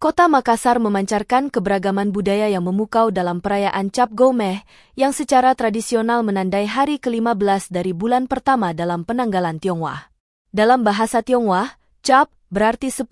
Kota Makassar memancarkan keberagaman budaya yang memukau dalam perayaan Cap Gomeh yang secara tradisional menandai hari ke-15 dari bulan pertama dalam penanggalan Tionghoa. Dalam bahasa Tionghoa, Cap berarti 10,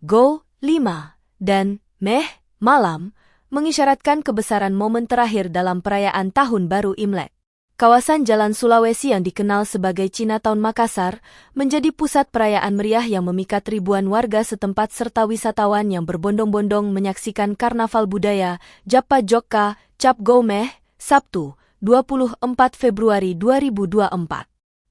Go 5, dan Meh malam, mengisyaratkan kebesaran momen terakhir dalam perayaan Tahun Baru Imlek. Kawasan Jalan Sulawesi yang dikenal sebagai Chinatown Makassar menjadi pusat perayaan meriah yang memikat ribuan warga setempat serta wisatawan yang berbondong-bondong menyaksikan karnaval budaya Japa Jokka Cap Gomeh, Sabtu, 24 Februari 2024.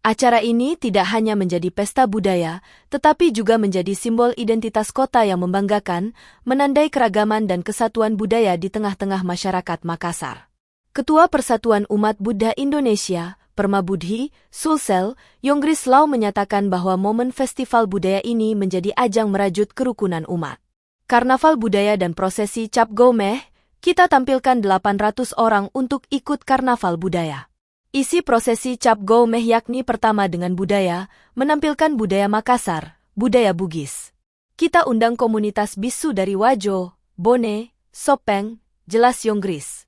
Acara ini tidak hanya menjadi pesta budaya, tetapi juga menjadi simbol identitas kota yang membanggakan, menandai keragaman dan kesatuan budaya di tengah-tengah masyarakat Makassar. Ketua Persatuan Umat Buddha Indonesia, Permabudhi, Sulsel, Yonggris Lau menyatakan bahwa momen festival budaya ini menjadi ajang merajut kerukunan umat. Karnaval budaya dan prosesi Cap Gomeh, kita tampilkan 800 orang untuk ikut karnaval budaya. Isi prosesi Cap Gomeh yakni pertama dengan budaya, menampilkan budaya Makassar, budaya Bugis. Kita undang komunitas bisu dari Wajo, Bone, Sopeng, jelas Yonggris.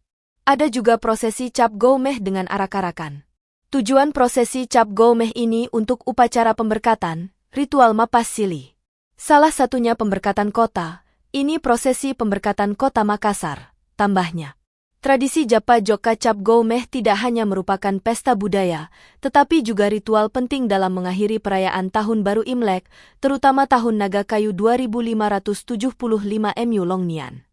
Ada juga prosesi Cap Gomeh dengan arak-arakan. Tujuan prosesi Cap Gomeh ini untuk upacara pemberkatan, ritual mapas sili. Salah satunya pemberkatan kota, ini prosesi pemberkatan kota Makassar, tambahnya. Tradisi Japa Jokka Cap Gomeh tidak hanya merupakan pesta budaya, tetapi juga ritual penting dalam mengakhiri perayaan Tahun Baru Imlek, terutama Tahun Naga Kayu 2575 MU Longnian.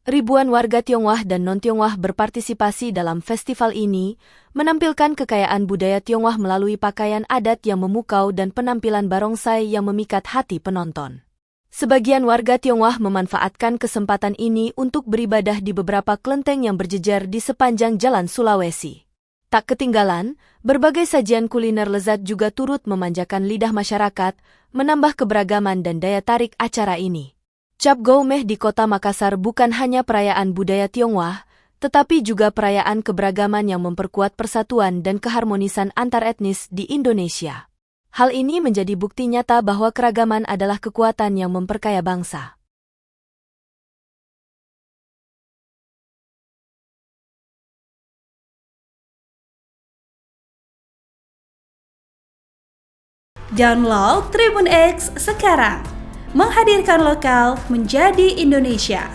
Ribuan warga Tionghoa dan non-Tionghoa berpartisipasi dalam festival ini, menampilkan kekayaan budaya Tionghoa melalui pakaian adat yang memukau dan penampilan barongsai yang memikat hati penonton. Sebagian warga Tionghoa memanfaatkan kesempatan ini untuk beribadah di beberapa kelenteng yang berjejer di sepanjang Jalan Sulawesi. Tak ketinggalan, berbagai sajian kuliner lezat juga turut memanjakan lidah masyarakat, menambah keberagaman dan daya tarik acara ini. Cap Gomeh di Kota Makassar bukan hanya perayaan budaya Tionghoa, tetapi juga perayaan keberagaman yang memperkuat persatuan dan keharmonisan antar etnis di Indonesia. Hal ini menjadi bukti nyata bahwa keragaman adalah kekuatan yang memperkaya bangsa. Download Tribun X sekarang. Menghadirkan lokal menjadi Indonesia.